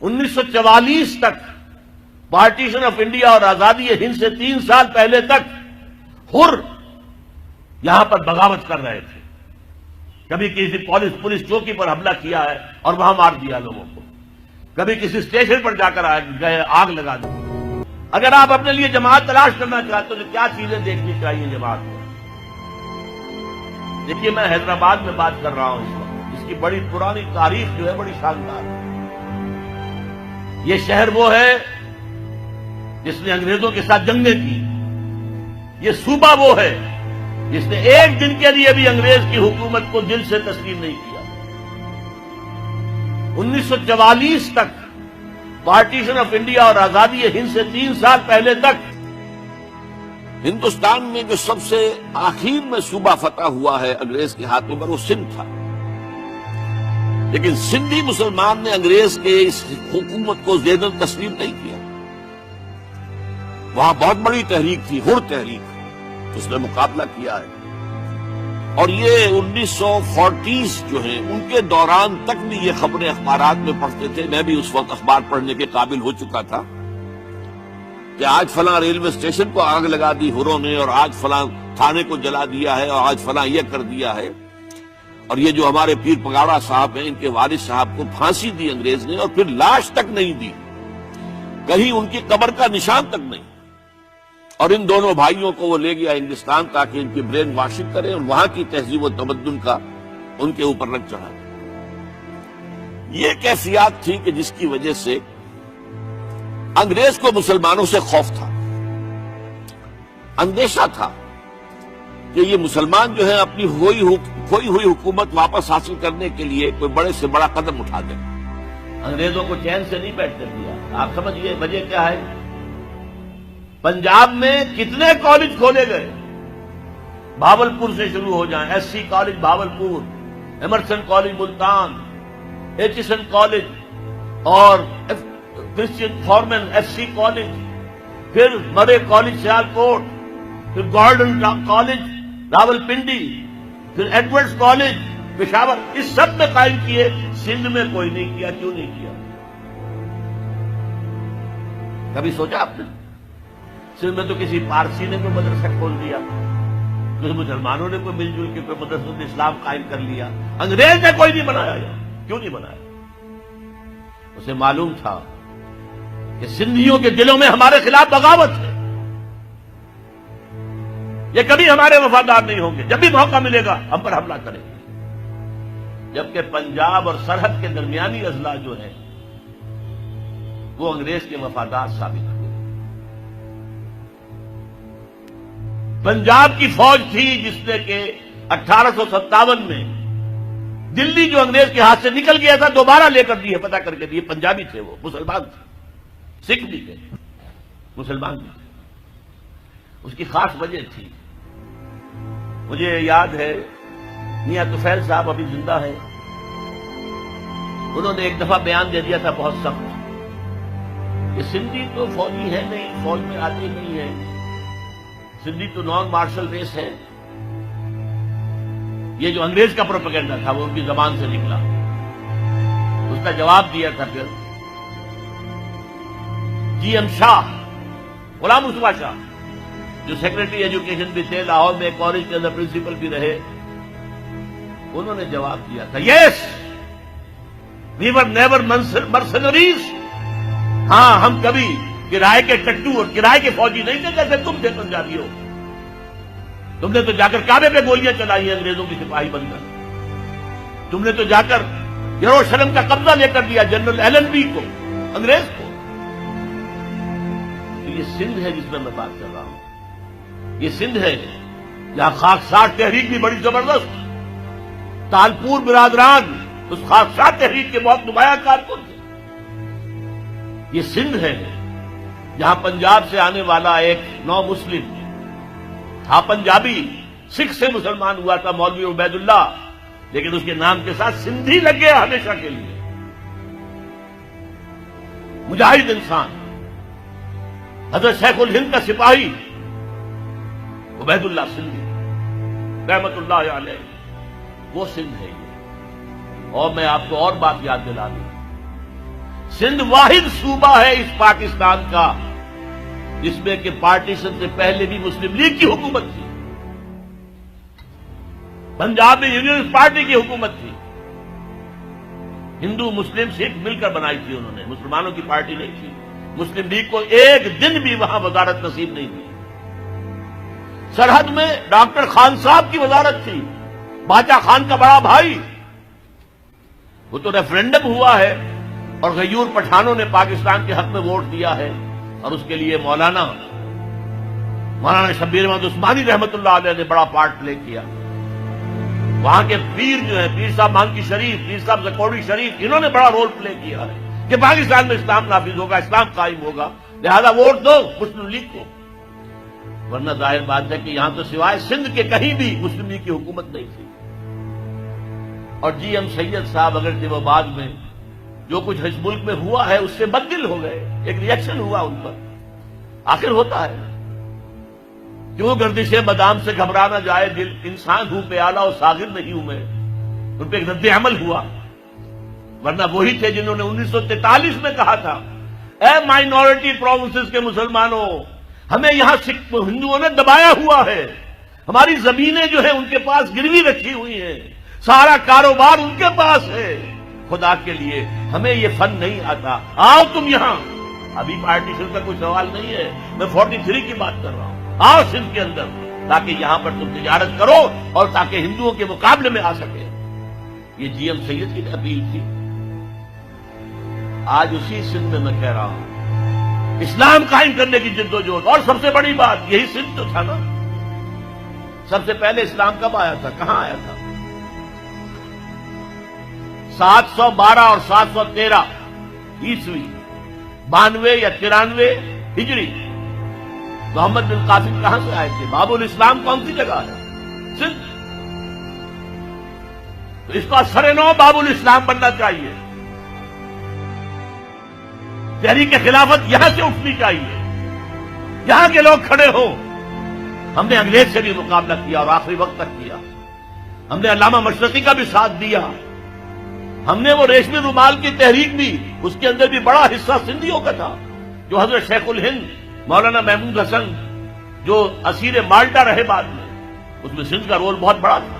1944 تک partition of India اور آزادی ہند سے 3 سال پہلے تک حر یہاں پر بغاوت کر رہے تھے. کبھی کسی پولیس چوکی پر حملہ کیا ہے اور وہاں مار دیا لوگوں کو، کبھی کسی اسٹیشن پر جا کر گئے آگ لگا دی. اگر آپ اپنے لیے جماعت تلاش کرنا چاہتے ہو تو کیا چیزیں دیکھنی چاہیے جماعت میں؟ دیکھیے، میں حیدرآباد میں بات کر رہا ہوں اس وقت، جس کی بڑی پرانی تاریخ جو ہے بڑی شاندار ہے. یہ شہر وہ ہے جس نے انگریزوں کے ساتھ جنگیں کی. یہ صوبہ وہ ہے جس نے ایک دن کے لیے بھی انگریز کی حکومت کو دل سے تسلیم نہیں کیا. 1944 تک پارٹیشن آف انڈیا اور آزادی ہند سے 3 سال پہلے تک ہندوستان میں جو سب سے آخر میں صوبہ فتح ہوا ہے انگریز کے ہاتھوں پر وہ سندھ تھا. لیکن سندھی مسلمان نے انگریز کے اس حکومت کو زیادہ تسلیم نہیں کیا. وہاں بہت بڑی تحریک تھی، حر تحریک، اس نے مقابلہ کیا ہے. اور یہ 1940 جو ہیں ان کے دوران تک بھی یہ خبریں اخبارات میں پڑھتے تھے. میں بھی اس وقت اخبار پڑھنے کے قابل ہو چکا تھا کہ آج فلاں ریلوے اسٹیشن کو آگ لگا دی حروں نے، اور آج فلاں تھانے کو جلا دیا ہے، اور آج فلاں یہ کر دیا ہے. اور یہ جو ہمارے پیر پگاڑا صاحب ہیں، ان کے والد صاحب کو پھانسی دی انگریز نے، اور پھر لاش تک نہیں دی، کہیں ان کی قبر کا نشان تک نہیں. اور ان دونوں بھائیوں کو وہ لے گیا ہندوستان تاکہ ان کی برین واشنگ کرے اور وہاں کی تہذیب و تمدن کا ان کے اوپر رنگ چڑھا. یہ کیفیات تھی کہ جس کی وجہ سے انگریز کو مسلمانوں سے خوف تھا، اندیشہ تھا کہ یہ مسلمان جو ہے اپنی کھوئی ہوئی حکومت واپس حاصل کرنے کے لیے کوئی بڑے سے بڑا قدم اٹھا دیں. انگریزوں کو چین سے نہیں بیٹھنے دیا. آپ سمجھیے وجہ کیا ہے؟ پنجاب میں کتنے کالج کھولے گئے، بھاولپور سے شروع ہو جائیں، S C college Bahawalpur, Emerson college Multan, Aitchison college اور Christian Forman F C college, پھر مرے کالج سیالکوٹ، پھر گارڈن کالج راولپنڈی، پھر ایڈورڈز کالج پشاور، اس سب میں قائم کیے. سندھ میں کوئی نہیں کیا. کیوں نہیں کیا؟ کبھی سوچا آپ نے؟ سندھ میں تو کسی پارسی نے کوئی مدرسہ کھول دیا، کچھ مسلمانوں نے کوئی مل جل کے کوئی مدرسہ اسلام قائم کر لیا. انگریز نے کوئی نہیں بنایا. کیوں نہیں بنایا؟ اسے معلوم تھا کہ سندھیوں کے دلوں میں ہمارے خلاف بغاوت ہے، یہ کبھی ہمارے وفادار نہیں ہوں گے. جب بھی موقع ملے گا ہم پر حملہ کریں گے. جبکہ پنجاب اور سرحد کے درمیانی اضلاع جو ہیں وہ انگریز کے وفادار ثابت ہوئے. پنجاب کی فوج تھی جس نے کہ 1857 میں دلی جو انگریز کے ہاتھ سے نکل گیا تھا دوبارہ لے کر دی ہے، پتہ کر کے دیے. پنجابی تھے، وہ مسلمان تھے، سکھ بھی تھے، مسلمان بھی تھے. اس کی خاص وجہ تھی. مجھے یاد ہے میاں طفیل صاحب ابھی زندہ ہیں، انہوں نے ایک دفعہ بیان دے دیا تھا بہت سخت کہ سندھی تو فوجی ہے نہیں، فوج میں آتے نہیں ہیں، سندھی تو نان مارشل ریس ہے. یہ جو انگریز کا پروپیگنڈا تھا وہ ان کی زبان سے نکلا. اس کا جواب دیا تھا پھر جی ایم شاہ، غلام مصطفیٰ شاہ، جو سیکرٹری ایجوکیشن بھی تھے، لاہور میں کالج کے اندر پرنسپل بھی رہے. انہوں نے جواب دیا تھا یس وی ور نیور مرسنریز. ہاں، ہم کبھی کرائے کے ٹٹو اور کرائے کے فوجی نہیں تھے جیسے تم تھے پنجابی ہو. تم نے تو جا کر کعبے پہ گولیاں چلائی ہیں انگریزوں کی سپاہی بن کر. تم نے تو جا کر یروشلم کا قبضہ لے کر دیا جنرل ایلن بی کو، انگریز کو. تو یہ سندھ ہے جس میں بات کر رہا ہوں. یہ سندھ ہے جہاں خاکسار تحریک بھی بڑی زبردست، تالپور برادران اس خاکسار تحریک کے بہت نمایاں کارکن تھے. یہ سندھ ہے جہاں پنجاب سے آنے والا ایک نو مسلم تھا، پنجابی، سکھ سے مسلمان ہوا تھا، مولوی عبید اللہ، لیکن اس کے نام کے ساتھ سندھی لگ گیا ہمیشہ کے لیے. مجاہد انسان، حضرت شیخ الہند کا سپاہی عبید اللہ سندھی رحمت اللہ علیہ، وہ سندھ ہے یہ. اور میں آپ کو اور بات یاد دلا دوں سندھ واحد صوبہ ہے اس پاکستان کا جس میں کہ پارٹیشن سے پہلے بھی مسلم لیگ کی حکومت تھی، پنجاب میں یونینسٹ پارٹی کی حکومت تھی، ہندو مسلم سکھ مل کر بنائی تھی انہوں نے، مسلمانوں کی پارٹی نہیں تھی۔ مسلم لیگ کو ایک دن بھی وہاں وزارت نصیب نہیں تھی۔ سرحد میں ڈاکٹر خان صاحب کی وزارت تھی، باچا خان کا بڑا بھائی، وہ تو ریفرینڈم ہوا ہے اور غیور پٹھانوں نے پاکستان کے حق میں ووٹ دیا ہے، اور اس کے لیے مولانا شبیر احمد عثمانی رحمت اللہ علیہ نے بڑا پارٹ پلے کیا۔ وہاں کے پیر جو ہیں، پیر صاحب مانکی شریف، پیر صاحب زکوڑی شریف، انہوں نے بڑا رول پلے کیا ہے کہ پاکستان میں اسلام نافذ ہوگا، اسلام قائم ہوگا، لہذا ووٹ دو مسلم لیگ کو۔ ورنہ ظاہر بات ہے کہ یہاں تو سوائے سندھ کے کہیں بھی مسلم لیگ کی حکومت نہیں تھی۔ اور جی ایم سید صاحب اگرچہ وہ بعد میں جو کچھ اس ملک میں ہوا ہے اس سے بددل ہو گئے، ایک ری ایکشن ہوا ان پر، آخر ہوتا ہے، کیوں گردش بادام سے گھبرا نہ جائے دل، انسان ہوں پیالہ اور ساغر نہیں ہوں میں، ان پہ ایک رد عمل ہوا۔ ورنہ وہی تھے جنہوں نے 1943 میں کہا تھا، اے مائنورٹی پروونسز کے مسلمانوں، ہمیں یہاں ہندوؤں نے دبایا ہوا ہے، ہماری زمینیں جو ہیں ان کے پاس گروی رکھی ہوئی ہیں، سارا کاروبار ان کے پاس ہے، خدا کے لیے ہمیں یہ فن نہیں آتا، آؤ تم یہاں۔ ابھی پارٹیشن کا کوئی سوال نہیں ہے، میں 43 کی بات کر رہا ہوں، آؤ سندھ کے اندر تاکہ یہاں پر تم تجارت کرو اور تاکہ ہندوؤں کے مقابلے میں آ سکے۔ یہ جی ایم سید کی اپیل تھی۔ آج اسی سندھ میں کہہ رہا ہوں، اسلام قائم کرنے کی جد و جہد، اور سب سے بڑی بات یہی سندھ تو تھا نا۔ سب سے پہلے اسلام کب آیا تھا، کہاں آیا تھا؟ 712 اور 713 عیسوی، 92 یا 93 ہجری۔ محمد بن قاسم کہاں سے آئے تھے؟ باب الاسلام کون سی جگہ ہے؟ سندھ۔ تو اس کا سرنو باب الاسلام بننا چاہیے، تحریک خلافت یہاں سے اٹھنی چاہیے، یہاں کے لوگ کھڑے ہوں۔ ہم نے انگریز سے بھی مقابلہ کیا اور آخری وقت تک کیا، ہم نے علامہ مشرقی کا بھی ساتھ دیا، ہم نے وہ ریشمی رومال کی تحریک بھی، اس کے اندر بھی بڑا حصہ سندھیوں کا تھا، جو حضرت شیخ الہند مولانا محمود حسن جو اسیر مالٹا رہے بعد میں، اس میں سندھ کا رول بہت بڑا تھا۔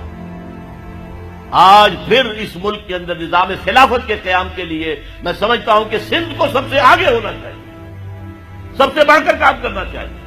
آج پھر اس ملک کے اندر نظام خلافت کے قیام کے لیے میں سمجھتا ہوں کہ سندھ کو سب سے آگے ہونا چاہیے، سب سے بڑھ کر کام کرنا چاہیے۔